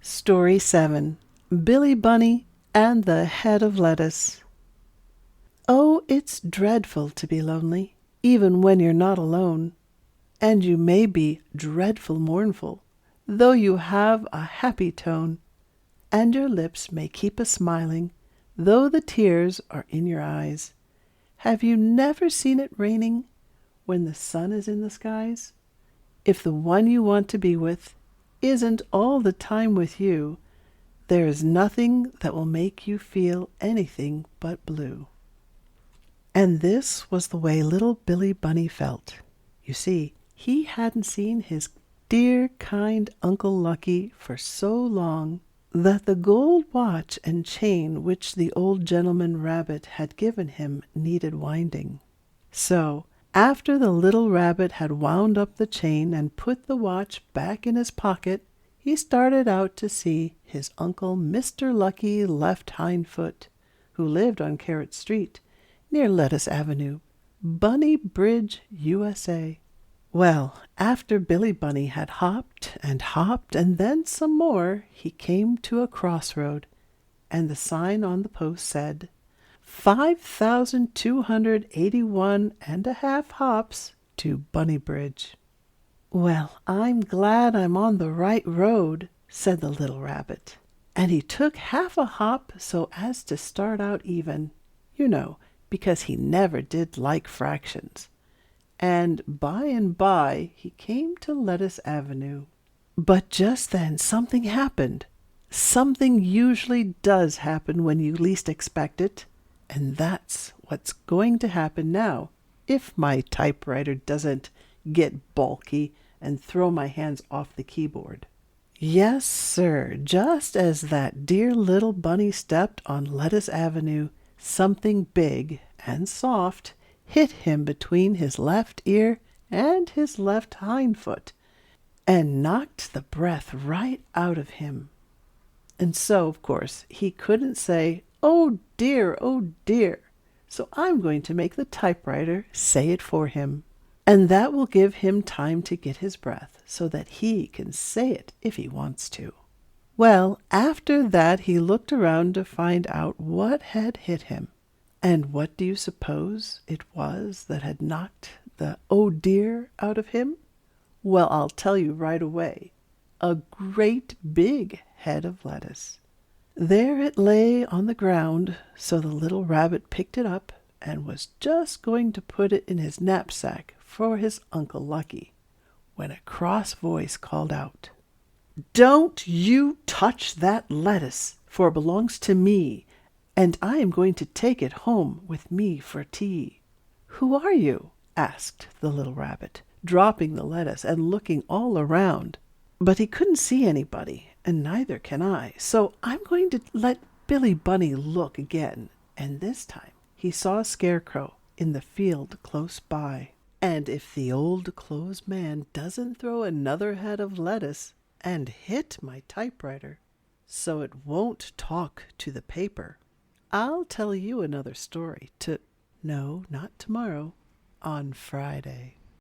Story 7. Billy Bunny and the Head of Lettuce. Oh, it's dreadful to be lonely, even when you're not alone. And you may be dreadful mournful, though you have a happy tone. And your lips may keep a-smiling, though the tears are in your eyes. Have you never seen it raining when the sun is in the skies? If the one you want to be with isn't all the time with you, there is nothing that will make you feel anything but blue. And this was the way little Billy Bunny felt. You see, he hadn't seen his dear, kind Uncle Lucky for so long that the gold watch and chain which the old gentleman rabbit had given him needed winding. So, after the little rabbit had wound up the chain and put the watch back in his pocket, he started out to see his Uncle Mr. Lucky Left Hind Foot, who lived on Carrot Street, near Lettuce Avenue, Bunny Bridge, USA. Well, after Billy Bunny had hopped and then some more, he came to a crossroad, and the sign on the post said, 5,281.5 hops to Bunny Bridge. Well, I'm glad I'm on the right road, said the little rabbit. And he took half a hop so as to start out even, because he never did like fractions. And by he came to Lettuce Avenue. But just then something happened. Something usually does happen when you least expect it. And that's what's going to happen now, if my typewriter doesn't get balky and throw my hands off the keyboard. Yes, sir, just as that dear little bunny stepped on Lettuce Avenue, something big and soft hit him between his left ear and his left hind foot, and knocked the breath right out of him. And so, of course, he couldn't say, "Oh dear, oh dear." So I'm going to make the typewriter say it for him. And that will give him time to get his breath so that he can say it if he wants to. Well, after that he looked around to find out what had hit him. And what do you suppose it was that had knocked the "oh dear" out of him? Well, I'll tell you right away. A great big head of lettuce. There it lay on the ground, so the little rabbit picked it up and was just going to put it in his knapsack for his Uncle Lucky, when a cross voice called out, "Don't you touch that lettuce, for it belongs to me, and I am going to take it home with me for tea." "Who are you?" asked the little rabbit, dropping the lettuce and looking all around. But he couldn't see anybody, and neither can I, so I'm going to let Billy Bunny look again. And this time he saw a scarecrow in the field close by. And if the old clothes man doesn't throw another head of lettuce and hit my typewriter so it won't talk to the paper, I'll tell you another story no, not tomorrow, on Friday.